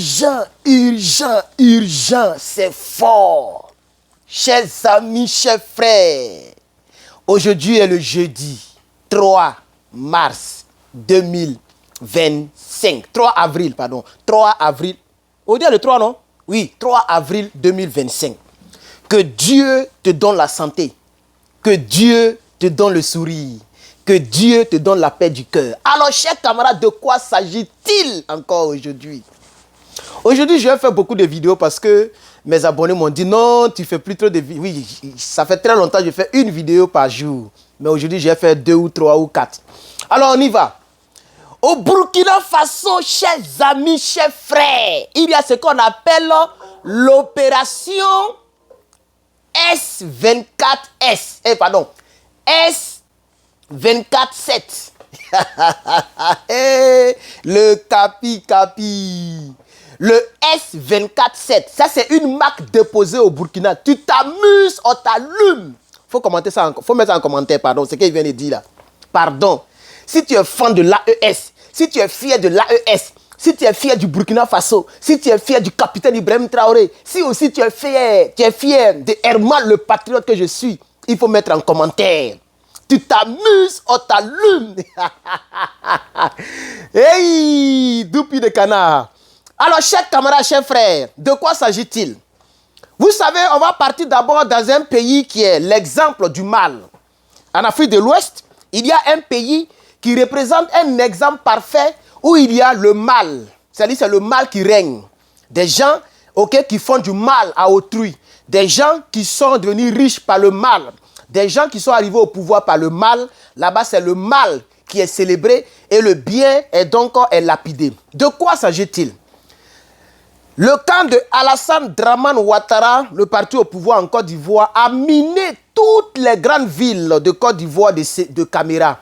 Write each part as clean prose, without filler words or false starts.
urgent, urgent, urgent, c'est fort. Chers amis, chers frères, aujourd'hui est le jeudi 3 mars 2025. 3 avril, pardon. 3 avril. Aujourd'hui est le 3, non? Oui, 3 avril 2025. Que Dieu te donne la santé. Que Dieu te donne le sourire. Que Dieu te donne la paix du cœur. Alors, chers camarades, de quoi s'agit-il encore aujourd'hui? Aujourd'hui, je vais faire beaucoup de vidéos parce que mes abonnés m'ont dit non, tu fais plus trop de vidéos. Oui, ça fait très longtemps que je fais une vidéo par jour. Mais aujourd'hui, je vais faire 2 ou 3 ou 4. Alors, on y va. Au Burkina Faso, chers amis, chers frères, il y a ce qu'on appelle l'opération S24S. Pardon, S24-7. Le capi. Le S24-7. Ça, c'est une marque déposée au Burkina. Tu t'amuses, on t'allume. Faut commenter ça, faut mettre ça en commentaire, pardon. C'est ce qu'il vient de dire là. Pardon. Si tu es fan de l'AES, si tu es fier de l'AES, si tu es fier du Burkina Faso, si tu es fier du capitaine Ibrahim Traoré, si aussi tu es fier de Herman le patriote que je suis, il faut mettre en commentaire. Tu t'amuses, on t'allume. Hey, doupi de canard. Alors, chers camarades, chers frères, de quoi s'agit-il? Vous savez, on va partir d'abord dans un pays qui est l'exemple du mal. En Afrique de l'Ouest, il y a un pays qui représente un exemple parfait où il y a le mal. C'est-à-dire c'est le mal qui règne. Des gens qui font du mal à autrui. Des gens qui sont devenus riches par le mal. Des gens qui sont arrivés au pouvoir par le mal. Là-bas, c'est le mal qui est célébré et le bien est donc lapidé. De quoi s'agit-il? Le camp de Alassane Dramane Ouattara, le parti au pouvoir en Côte d'Ivoire, a miné toutes les grandes villes de Côte d'Ivoire de caméras.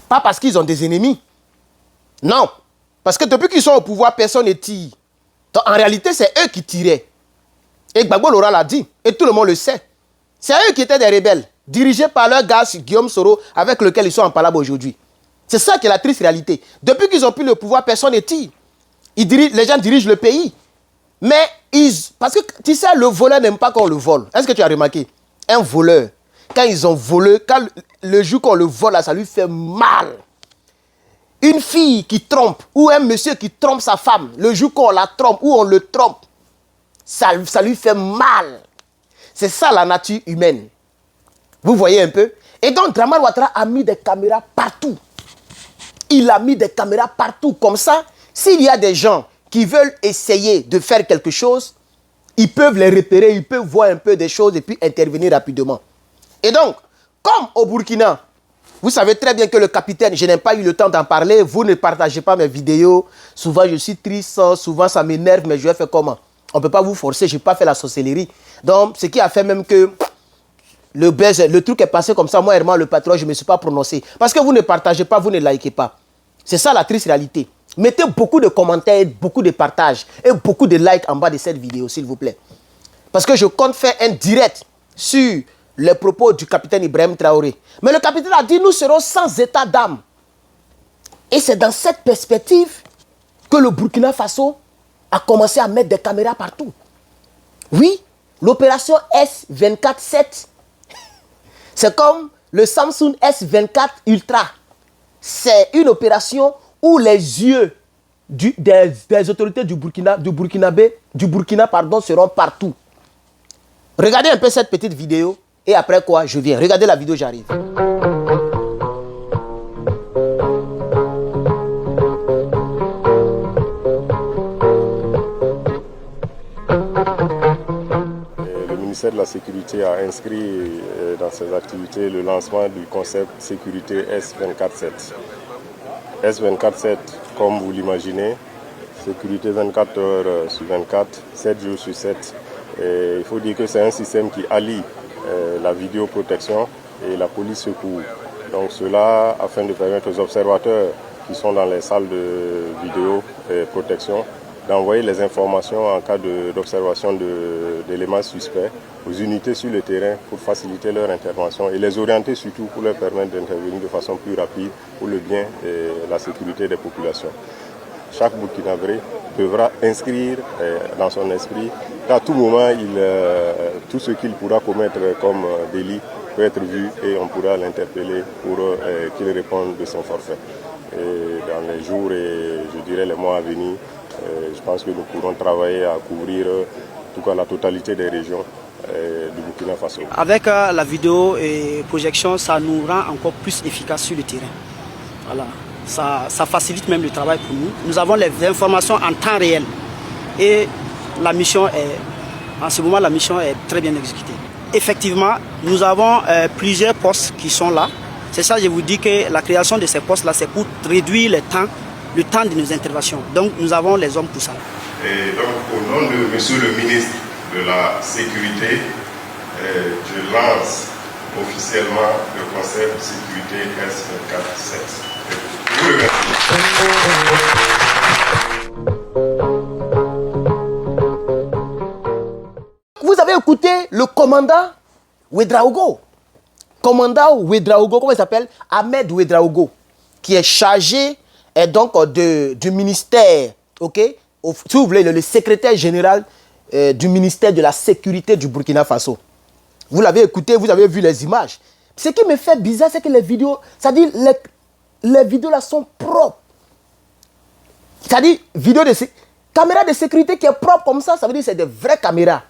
Pas parce qu'ils ont des ennemis. Non. Parce que depuis qu'ils sont au pouvoir, personne ne tire. Donc, en réalité, c'est eux qui tiraient. Et Gbagbo Laurent l'a dit. Et tout le monde le sait. C'est eux qui étaient des rebelles. Dirigés par leur gars Guillaume Soro, avec lequel ils sont en palabre aujourd'hui. C'est ça qui est la triste réalité. Depuis qu'ils ont pris le pouvoir, personne ne tire. Les gens dirigent le pays. Mais parce que, tu sais, le voleur n'aime pas qu'on le vole. Est-ce que tu as remarqué? Un voleur, quand ils ont volé, quand le jour qu'on le vole, ça lui fait mal. Une fille qui trompe, ou un monsieur qui trompe sa femme, le jour qu'on la trompe, ou on le trompe, ça lui fait mal. C'est ça la nature humaine. Vous voyez un peu? Et donc, Dramane Ouattara a mis des caméras partout. Il a mis des caméras partout. Comme ça, s'il y a des gens qui veulent essayer de faire quelque chose, ils peuvent les repérer, ils peuvent voir un peu des choses et puis intervenir rapidement. Et donc, comme au Burkina, vous savez très bien que le capitaine, je n'ai pas eu le temps d'en parler, vous ne partagez pas mes vidéos, souvent je suis triste, souvent ça m'énerve, mais je vais faire comment? On ne peut pas vous forcer, je n'ai pas fait la sorcellerie. Donc, ce qui a fait même que le truc est passé comme ça, moi, Herman, le patron, je ne me suis pas prononcé. Parce que vous ne partagez pas, vous ne likez pas. C'est ça la triste réalité. Mettez beaucoup de commentaires, beaucoup de partages et beaucoup de likes en bas de cette vidéo, s'il vous plaît. Parce que je compte faire un direct sur les propos du capitaine Ibrahim Traoré. Mais le capitaine a dit, nous serons sans état d'âme. Et c'est dans cette perspective que le Burkina Faso a commencé à mettre des caméras partout. Oui, l'opération S24-7, c'est comme le Samsung S24 Ultra. C'est une opération où les yeux des autorités du Burkina seront partout. Regardez un peu cette petite vidéo et après quoi, je viens. Regardez la vidéo, j'arrive. Le ministère de la Sécurité a inscrit dans ses activités le lancement du concept sécurité S24-7. S24-7, comme vous l'imaginez, sécurité 24 heures sur 24, 7 jours sur 7. Et il faut dire que c'est un système qui allie la vidéoprotection et la police secours. Donc cela afin de permettre aux observateurs qui sont dans les salles de vidéoprotection d'envoyer les informations en cas d'observation d'éléments suspects aux unités sur le terrain pour faciliter leur intervention et les orienter surtout pour leur permettre d'intervenir de façon plus rapide pour le bien et la sécurité des populations. Chaque Burkinabé devra inscrire dans son esprit qu'à tout moment, tout ce qu'il pourra commettre comme délit peut être vu et on pourra l'interpeller pour qu'il réponde de son forfait. Et dans les jours et je dirais les mois à venir, je pense que nous pourrons travailler à couvrir en tout cas la totalité des régions du Burkina Faso. Avec la vidéo et projection, ça nous rend encore plus efficaces sur le terrain. Voilà. Ça facilite même le travail pour nous. Nous avons les informations en temps réel. Et la mission en ce moment, la mission est très bien exécutée. Effectivement, nous avons plusieurs postes qui sont là. C'est ça, je vous dis que la création de ces postes-là, c'est pour réduire le temps de nos interventions. Donc, nous avons les hommes pour ça. Et donc, au nom de Monsieur le ministre de la Sécurité, je lance officiellement le concept de sécurité S247. Je vous remercie. Vous avez écouté le commandant Ouedraogo. Commandant Ouedraogo, comment il s'appelle? Ahmed Ouedraogo, qui est chargé donc du ministère, ok? Si vous voulez, le secrétaire général du ministère de la sécurité du Burkina Faso. Vous l'avez écouté, vous avez vu les images. Ce qui me fait bizarre, c'est que les vidéos, c'est-à-dire les vidéos là sont propres. C'est-à-dire, caméra de sécurité qui est propre comme ça veut dire que c'est des vraies caméras.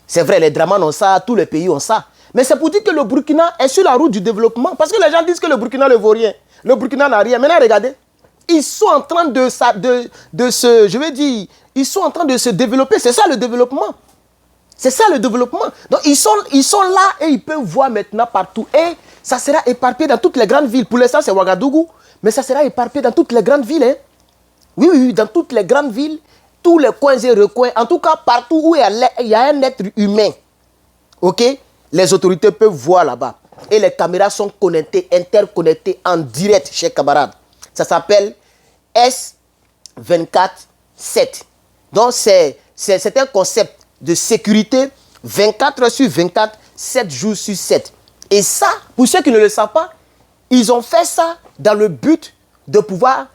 C'est vrai, les Dramane ont ça, tous les pays ont ça. Mais c'est pour dire que le Burkina est sur la route du développement. Parce que les gens disent que le Burkina ne vaut rien. Le Burkina n'a rien. Maintenant, regardez. Ils sont en train de ils sont en train de se développer. C'est ça le développement. C'est ça le développement. Donc, ils sont là et ils peuvent voir maintenant partout. Et ça sera éparpillé dans toutes les grandes villes. Pour l'instant, c'est Ouagadougou. Mais ça sera éparpillé dans toutes les grandes villes. Hein. Oui, dans toutes les grandes villes. Tous les coins et recoins. En tout cas, partout où il y a un être humain. OK? Les autorités peuvent voir là-bas. Et les caméras sont connectées, interconnectées en direct, chers camarades. Ça s'appelle S247. Donc, c'est un concept de sécurité 24 heures sur 24, 7 jours sur 7. Et ça, pour ceux qui ne le savent pas, ils ont fait ça dans le but de pouvoir,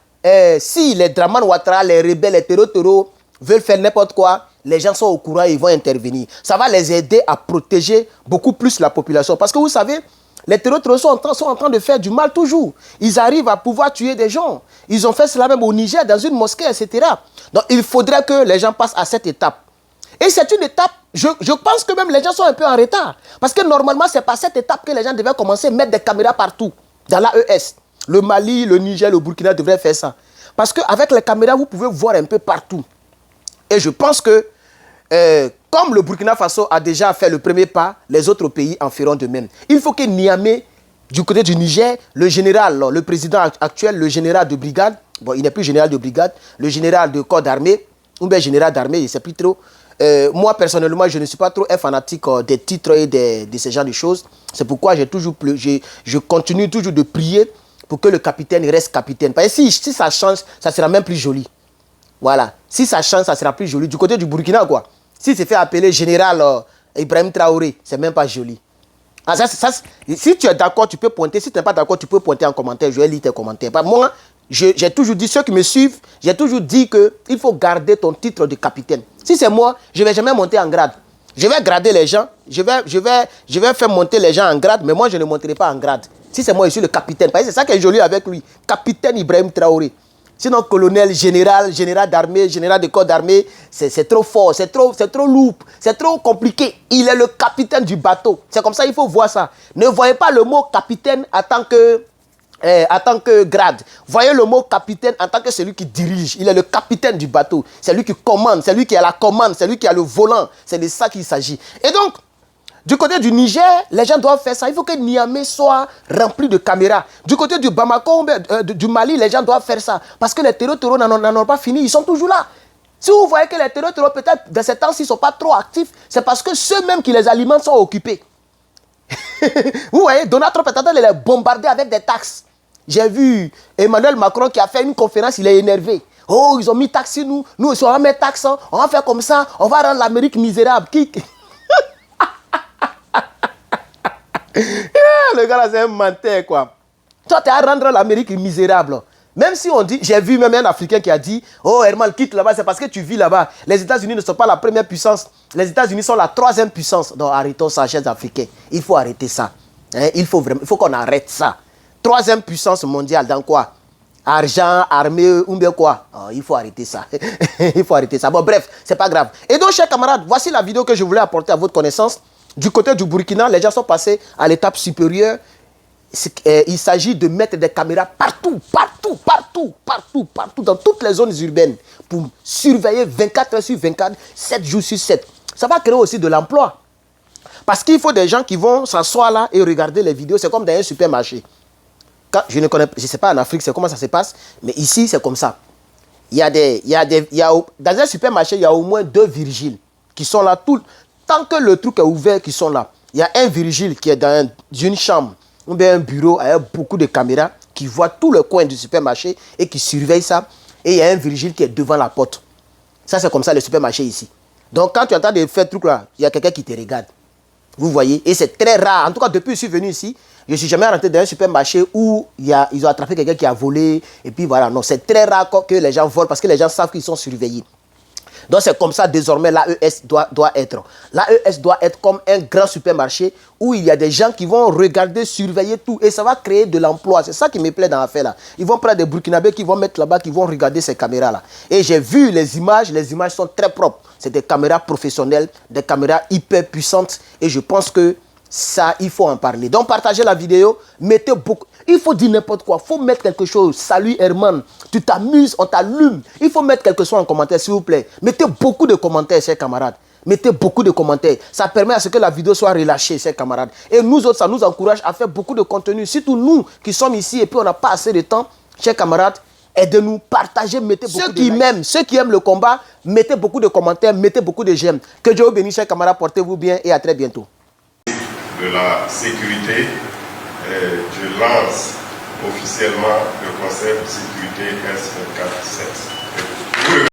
si les Dramane Ouattara, les rebelles, les terreaux veulent faire n'importe quoi, les gens sont au courant, ils vont intervenir. Ça va les aider à protéger beaucoup plus la population. Parce que vous savez, les terroristes sont en train de faire du mal toujours. Ils arrivent à pouvoir tuer des gens. Ils ont fait cela même au Niger, dans une mosquée, etc. Donc il faudrait que les gens passent à cette étape. Et c'est une étape, je pense que même les gens sont un peu en retard. Parce que normalement, c'est pas cette étape que les gens devaient commencer à mettre des caméras partout, dans l'AES. Le Mali, le Niger, le Burkina devraient faire ça. Parce qu'avec les caméras, vous pouvez voir un peu partout. Et je pense que, comme le Burkina Faso a déjà fait le premier pas, les autres pays en feront de même. Il faut que Niamey, du côté du Niger, le général, le président actuel, le général de brigade, bon, il n'est plus général de brigade, le général de corps d'armée, ou bien général d'armée, je ne sais plus trop. Moi, personnellement, je ne suis pas trop un fanatique des titres et de ce genre de choses. C'est pourquoi je continue toujours de prier pour que le capitaine reste capitaine. Parce que si ça change, ça sera même plus joli. Voilà. Si ça change, ça sera plus joli. Du côté du Burkina, quoi. Si c'est fait appeler général Ibrahim Traoré, c'est même pas joli. Ah, si tu es d'accord, tu peux pointer. Si tu n'es pas d'accord, tu peux pointer en commentaire. Je vais lire tes commentaires. Moi, j'ai toujours dit, ceux qui me suivent, j'ai toujours dit qu'il faut garder ton titre de capitaine. Si c'est moi, je ne vais jamais monter en grade. Je vais grader les gens. Je vais faire monter les gens en grade, mais moi, je ne monterai pas en grade. Si c'est moi, je suis le capitaine. Parce que c'est ça qui est joli avec lui. Capitaine Ibrahim Traoré. Sinon, colonel, général d'armée, général de corps d'armée, c'est trop fort, c'est trop lourd, c'est trop compliqué. Il est le capitaine du bateau. C'est comme ça, il faut voir ça. Ne voyez pas le mot capitaine en tant que grade. Voyez le mot capitaine en tant que celui qui dirige. Il est le capitaine du bateau. C'est lui qui commande, c'est lui qui a la commande, c'est lui qui a le volant. C'est de ça qu'il s'agit. Et donc, du côté du Niger, les gens doivent faire ça. Il faut que Niamey soit rempli de caméras. Du côté du Bamako, du Mali, les gens doivent faire ça. Parce que les terroristes n'en ont pas fini. Ils sont toujours là. Si vous voyez que les terroristes, peut-être, dans ces temps-ci, ne sont pas trop actifs, c'est parce que ceux-mêmes qui les alimentent sont occupés. Vous voyez, Donald Trump est en train de les bombarder avec des taxes. J'ai vu Emmanuel Macron qui a fait une conférence, il est énervé. Oh, ils ont mis taxes sur nous. Nous aussi, on va mettre taxes. On va faire comme ça. On va rendre l'Amérique misérable. Le gars là, c'est un menteur, quoi. Toi, tu vas rendre l'Amérique misérable. Même si on dit, j'ai vu même un Africain qui a dit, oh Herman, quitte là-bas, c'est parce que tu vis là-bas. Les États-Unis ne sont pas la première puissance. Les États-Unis sont la 3e puissance. Donc arrêtons ça, chers Africains. Il faut arrêter ça. Hein? Il faut qu'on arrête ça. 3e puissance mondiale, dans quoi? Argent, armée, ou bien quoi? Oh, il faut arrêter ça. Il faut arrêter ça. Bon, bref, c'est pas grave. Et donc, chers camarades, voici la vidéo que je voulais apporter à votre connaissance. Du côté du Burkina, les gens sont passés à l'étape supérieure. Il s'agit de mettre des caméras partout, dans toutes les zones urbaines pour surveiller 24 heures sur 24, 7 jours sur 7. Ça va créer aussi de l'emploi. Parce qu'il faut des gens qui vont s'asseoir là et regarder les vidéos. C'est comme dans un supermarché. Quand, je ne sais pas en Afrique c'est comment ça se passe, mais ici c'est comme ça. Dans un supermarché, il y a au moins 2 vigiles qui sont là. Tant que le truc est ouvert, qui sont là. Il y a un vigile qui est dans une chambre ou bien un bureau avec beaucoup de caméras qui voit tout le coin du supermarché et qui surveille ça. Et il y a un vigile qui est devant la porte. Ça, c'est comme ça le supermarché ici. Donc, quand tu entends de faire truc là, il y a quelqu'un qui te regarde. Vous voyez? Et c'est très rare. En tout cas, depuis que je suis venu ici, je ne suis jamais rentré dans un supermarché où ils ont attrapé quelqu'un qui a volé. Et puis voilà, non, c'est très rare que les gens volent parce que les gens savent qu'ils sont surveillés. Donc c'est comme ça désormais l'AES doit être. L'AES doit être comme un grand supermarché où il y a des gens qui vont regarder, surveiller tout et ça va créer de l'emploi. C'est ça qui me plaît dans l'affaire là. Ils vont prendre des Burkinabés qui vont mettre là-bas, qui vont regarder ces caméras là. Et j'ai vu les images sont très propres. C'est des caméras professionnelles, des caméras hyper puissantes et je pense que ça, il faut en parler. Donc partagez la vidéo, mettez beaucoup. Il faut dire n'importe quoi. Il faut mettre quelque chose. Salut Herman, tu t'amuses, on t'allume. Il faut mettre quelque chose en commentaire, s'il vous plaît. Mettez beaucoup de commentaires, chers camarades. Mettez beaucoup de commentaires. Ça permet à ce que la vidéo soit relâchée, chers camarades. Et nous autres, ça nous encourage à faire beaucoup de contenu. Surtout nous qui sommes ici et puis on n'a pas assez de temps, chers camarades. Aidez-nous, partagez, mettez beaucoup de likes. Ceux qui aiment le combat, mettez beaucoup de commentaires, mettez beaucoup de j'aime. Que Dieu vous bénisse, chers camarades. Portez-vous bien et à très bientôt. De la sécurité, je lance officiellement le concept sécurité S24-7.